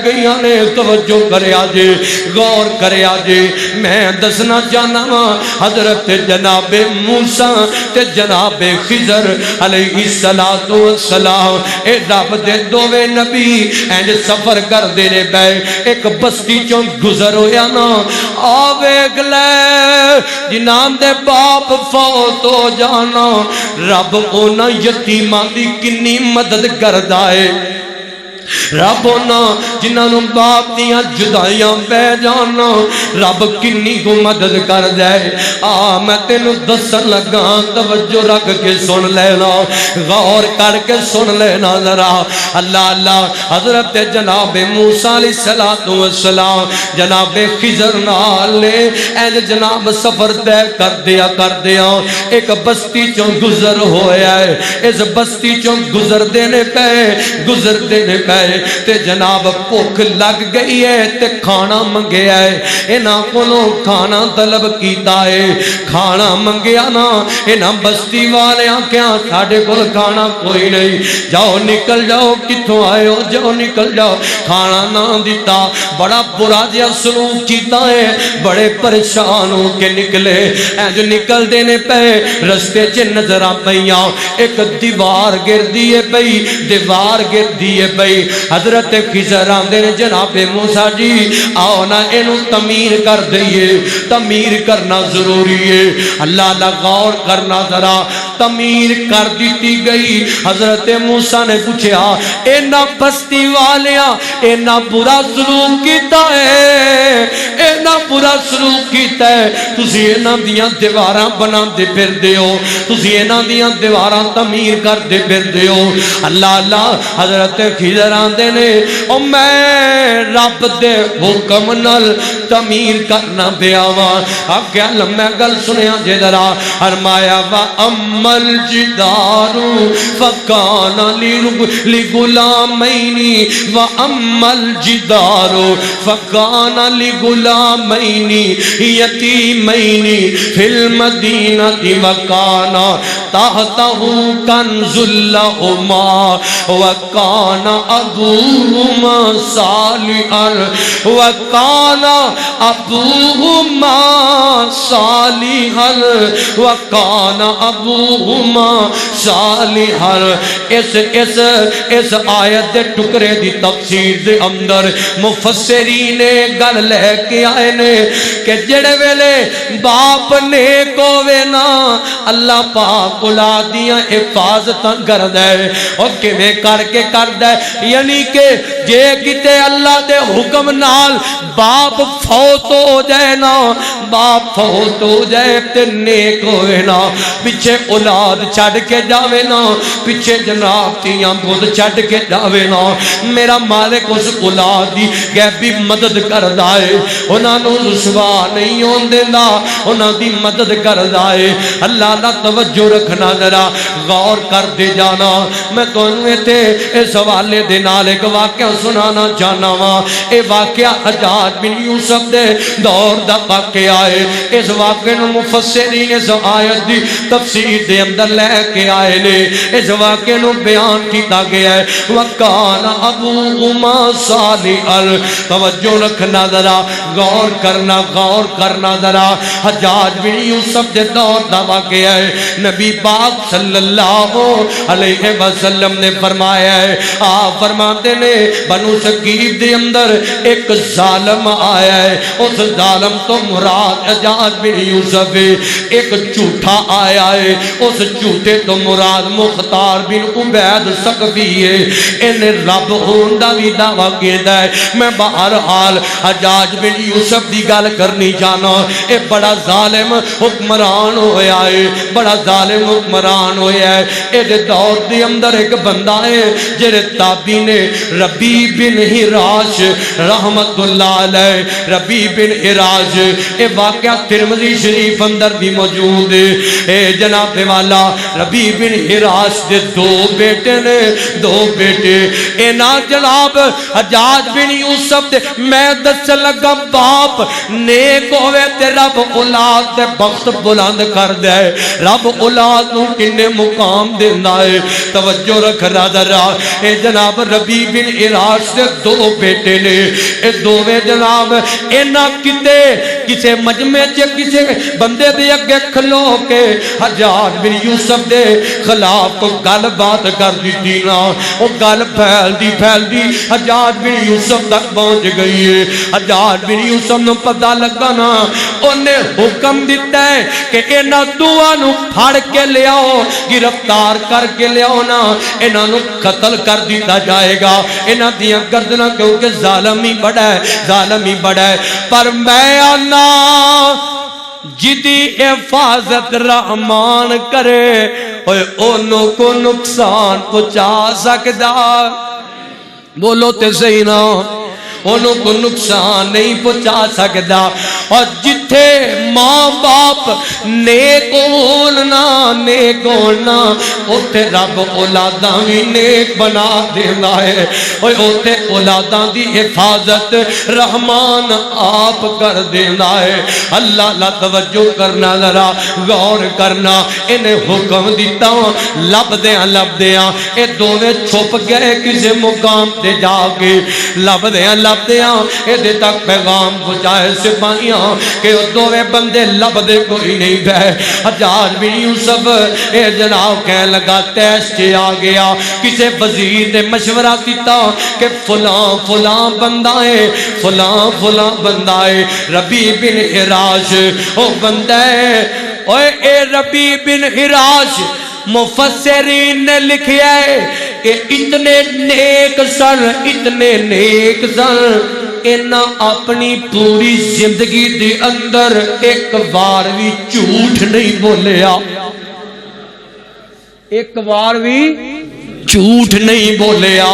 گئیاں نے توجہ کرے آجے غور کرے آجے میں دسنا چاہنا حضرت جناب موسیٰ تے جناب خضر علیہ السلام اے رب دے دووے نبی اینج سفر کر دینے بے ایک بستی چون گزر ہویا نا آوے گلے جنام دے باپ فوت ہو جانا رب اونا یتیمان دی کنی مدد کردائے رب ہونا جنہوں باپ دیاں جدائیاں بے جانا رب کنی کو مدد کر جائے میں تینوں دسن لگا توجہ رکھ کے سن لینا غور کر کے سن لینا ذرا اللہ اللہ حضرت جناب موسیٰ علیہ السلام جناب خضر نالے اے جناب سفر دے کر دیا ایک بستی چوں گزر ہویا ہے اس بستی چوں گزر دینے پہ تے جناب بھوک لگ گئی ہے تے کھانا منگیا ہے انہاں کولوں کھانا طلب کیتا ہے کھانا منگیا نا انہاں بستی والیاں کیا ساڈے کول کھانا کوئی نہیں جاؤ نکل جاؤ کتھوں آئے ہو جاؤ نکل جاؤ کھانا نہ دیتا بڑا برا جہا سلوک کیتا ہے بڑے پریشان ہو کے نکلے جو نکل دینے پہ رستے چ نظر آ پئیاں ایک دیوار گردی ہے پئی دیوار گردی ہے پئی حضرت خضر آندے نے جناب موسیٰ جی آؤ نا انہوں تمیر کر دئیے تمیر کرنا ضروری ہے اللہ اللہ غور کرنا ذرا تمیر کر دیتی گئی حضرت موسیٰ نے پوچھا اینا بستی والیاں اینا برا سلوک کیتا ہے اینا برا سلوک کیتا ہے تسی اینا دیاں دیواراں بنا دے پھر دیو تسی اینا دیاں دیواراں تمیر کر دے پھر دیو اللہ اللہ حضرت خضر آندے نے او میں رب دے حکم نال تمیر کرنا بیاوا اب کیا لمحہ گل سنیا جے ذرا فرمایا وَأَمَّا الْجِدَارُ فَكَانَ لِغُلَامَيْنِ وَأَمَّا الْجِدَارُ فَكَانَ لِغُلَامَيْنِ يَتِيمَيْنِ فِي الْمَدِينَةِ وَكَانَ تَحْتَهُ كَنْزٌ لَهُمَا وَكَانَ أَبُوهُمَا صَالِحًا وَكَانَ أَبُوهُمَا صَالِحًا وَكَانَ أَبُوهُمَا صَالِحًا اس آیت دے ٹکرے دی تفسیر دے اندر مفسرین گل لے کے آئے نے کہ جڑے ویلے باپ نیک ہووے نا اللہ پاک اولادیاں حفاظتاں کردا ہے او کیویں کر کے کردا ہے یعنی کہ جے کتے اللہ دے حکم نال باپ فوت ہو جائے نا باپ فوت ہو جائے تے نیک ہوئے نا پیچھے اولاد چھڑ کے جاوے نا پیچھے جناب تیاں بود چھڑ کے جاوے نا میرا مالک اس اولاد دی غیبی مدد کردا ہے انہاں نوں رسوا نہیں ہون دیندا انہاں دی مدد کردا ہے اللہ دا توجہ رکھنا ذرا غور کر دے جانا میں تانوں تے اس حوالے دے نال ایک واقعہ سنانا چاہنا وا اے واقعہ حجاج بن یوسف دے دور دا واقعہ ہے اس واقعے نوں مفسرین اس آیت دی تفسیر دے اندر لے کے آئے نے اس واقعے نوں بیان کیتا گیا ہے وکان ابوہما صالحا توجہ رکھنا ذرا غور کرنا ذرا حجاج بن یوسف دے دور دا واقعہ ہے نبی پاک صلی اللہ علیہ وسلم نے فرمایا ہے آپ فرماتے نے بنو ثقیف دے اندر ایک ظالم آیا ہے اس ظالم تو مراد حجاج بن یوسف ایک جھوٹا آیا ہے اس جھوٹے تو مراد مختار بن عبید ثقفی ہے انہیں رب ہوندا بھی دعویٰ کیتا ہے میں بہرحال حجاج بن یوسف دی گل کرنی جانا اے بڑا ظالم حکمران ہویا ہے بڑا ظالم حکمران ہویا ہے اے دور دے اندر ایک بندہ ہے جڑے تابعی نے ربی بن حراش رحمت اللہ علیہ ربی بن حراش اے واقعہ ترمذی شریف اندر بھی موجود ہے اے جناب والا ربی بن حراش دے دو بیٹے نے دو بیٹے اے نا جناب حجاج بن یوسف دے میں دس لگا باپ نیک ہوئے تے رب اولاد دے بخت بلند کر دے رب اولاد نو کنے مقام دیندا ہے توجہ رکھنا ذرا اے جناب ربی بن ہراس دے دو بیٹے نے، اے دوویں جناب اینا کتے کسے مجمع چے کسے بندے دے اگے کھلو کے حجاج بن یوسف دے خلاف کو گل بات کر دیتی نا، وہ گل پھیل دی حجاج بن یوسف تک پہنچ گئی ہے۔ حجاج بن یوسف نو پتہ لگا نا، انہیں حکم دیتا ہے کہ اینا دعا نو پھاڑ کے لے آؤ، گرفتار کر کے لے آؤ نا، اینا نو قتل کر دیتا جائے گا، اینا دیا گردنا کیونکہ ظالم ہی بڑا ہے، پر میں آنا جدی حفاظت رحمان کرے انہوں کو نقصان پہنچا سکدا، بولو تے صحیح نا، انہوں کو نقصان نہیں پہنچا سکدا۔ اور جتھے ماں باپ نیک ہولنا اوتھے رب اولاداں بھی نیک بنا دینا ہے، اوتھے اولاداں دی حفاظت رحمان آپ کر دینا ہے۔ اللہ توجہ کرنا، ذرا غور کرنا، انہیں حکم دیتا لب دیاں اے دوویں چھپ گئے کسی مقام تے جا کے، لب دیاں اے دے تک پیغام پہنچائے سپاہیاں کہ وہ دوویں بندے لب دے کوئی نہیں گئے۔ حجاج بن یوسف اے جناب کہنے لگا تیس چے آ گیا، کسے وزیر نے مشورہ دیتا کہ فلاں بندہ ہے ربی بن حراش وہ بندہ ہے، اے ربی بن حراش مفسرین نے لکھیا ہے کہ اتنے نیک سن انہاں اپنی پوری زندگی دے اندر ایک بار بھی جھوٹ نہیں بولیا، ایک بار بھی جھوٹ نہیں بولیا،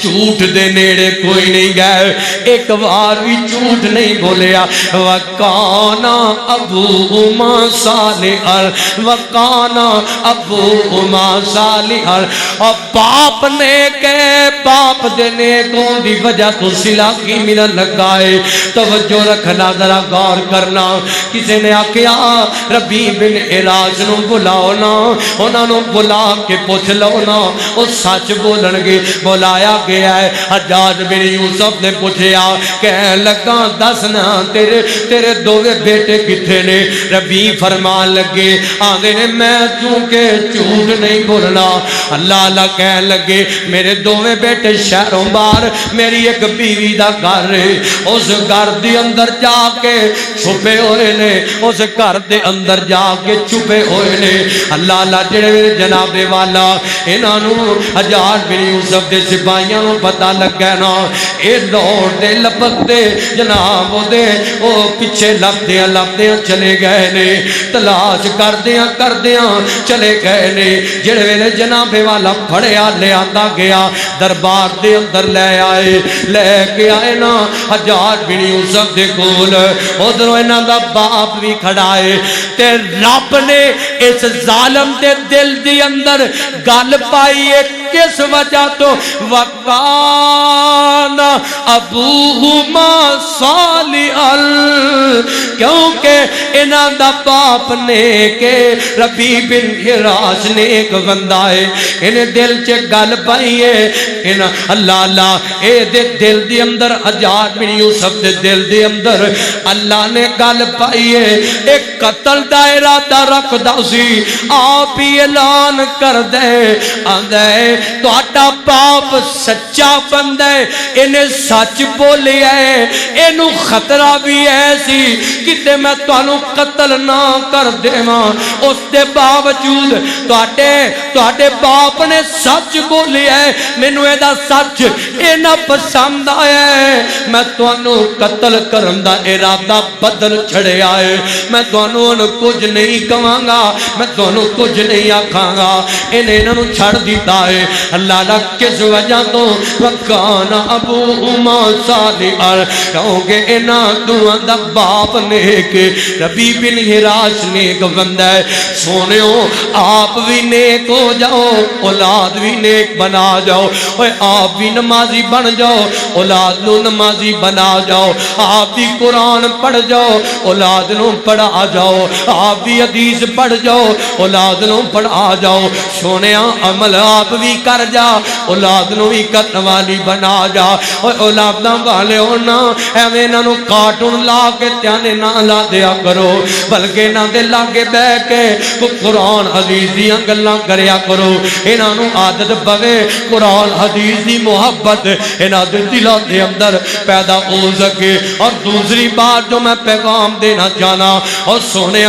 جھوٹ دے نیڑے کوئی نہیں گئے، ایک بار بھی جھوٹ نہیں بولیا۔ وَقَانَ أَبُوهُمَا صَالِحًا وَقَانَ أَبُوهُمَا صَالِحًا، اور باپ نے کہ باپ دے نیکوں دی وجہ تو صلہ کی ملن لگائے۔ توجہ رکھنا، ذرا غور کرنا، کسی نے آکھیا ربی بن حراش نو بلاؤ نا، انہاں نو بلا کے پوچھ لو نا، وہ سچ بولن گے۔ بلایا گیا ہے، حجاج بن یوسف نے پوچھیا کہنے لگا دسنا تیرے دوویں بیٹے کتھے نے؟ ربی فرمان لگے آندے نے میں چونکہ جھوٹ نہیں بولنا، اللہ کہنے لگے میرے دوویں بیٹے شہروں باہر میری ایک بیوی دا گھر ہے، اس گھر دے اندر جا کے چھپے ہوئے نے، اس گھر دے اندر جا کے چھپے ہوئے نے۔ اللہ جڑے میرے جناب والا انہاں نو حجاج بن یوسف دے سپاہیاں نو پتہ لگا نا، اے دوڑ دے لپکتے جناب دے او پیچھے لپدیاں چلے گئے نے، تلاش کردیاں چلے گئے نے۔ جڑے ویلے جناب والا پھڑیا لے آندا گیا دربار دے اندر لے کے آئے نا حجاج بن یوسف دے کول، ادھروں انہاں دا باپ بھی کھڑا ہے تے رب نے اس ظالم دے دل دی اندر گل پائی ہے کس وجہ تو وَقَانَ أَبُوهُمَا صَالِحًا، کیونکہ انہاں دا باپ نیک ربی بن حراش نیک بندہ ہے، انہیں دل چے گل پائی ہے اللہ اے دل دی اندر حجاج بن یوسف دے دل دی اندر اللہ نے گل پائی ہے، ایک قتل دا ارادہ رکھ دا سی، آپ ہی اعلان کر دے آندے تو آٹا باپ سچا بندہ ہے، انہیں سچ بولیا ہے، انہوں خطرہ بھی ایسی کتے میں توانوں قتل نہ کر دے ماں، اس دے باوجود توڑے باپ نے سچ بولیا ہے، میں نوے دا سچ اینا پسند آیا ہے، میں توانوں قتل کرن دا ارادہ بدل چھڑے آئے، میں توانوں کچھ نہیں کمانگا، میں توانوں کچھ نہیں آکھانگا، انہوں چھڑ دیتا ہے۔ اللہ کس وجہ تو وَقَانَ أَبُوهُمَا صَالِحًا، کیونکہ انہاں دعا دا باپ نیک ربی بن حراش نیک بندہ ہے۔ سونےو آپ بھی نیک ہو جاؤ، اولاد بھی نیک بنا جاؤ، آپ بھی نمازی بن جاؤ، اولاد نو نمازی بنا جاؤ، آپ بھی قرآن پڑھ جاؤ، اولاد نو پڑھا جاؤ، آپ بھی حدیث پڑھ جاؤ، اولاد نو پڑھا جاؤ۔ سونےو عمل آپ بھی کر جا اولاد نو بھی کرن والی بنا جا اولاداں والے ہونا ایویں انہاں نو کارٹون لا کے تیانے نہ لا دیا کرو بلکہ انہاں دے لاگے بیٹھ کے قرآن حدیث دیاں گلاں کریا کرو انہاں نو عادت پوے قرآن حدیث دی محبت انہاں دے دلاں دے اندر پیدا ہو سکے اور دوسری بات جو میں پیغام دینا چاہنا اور سونے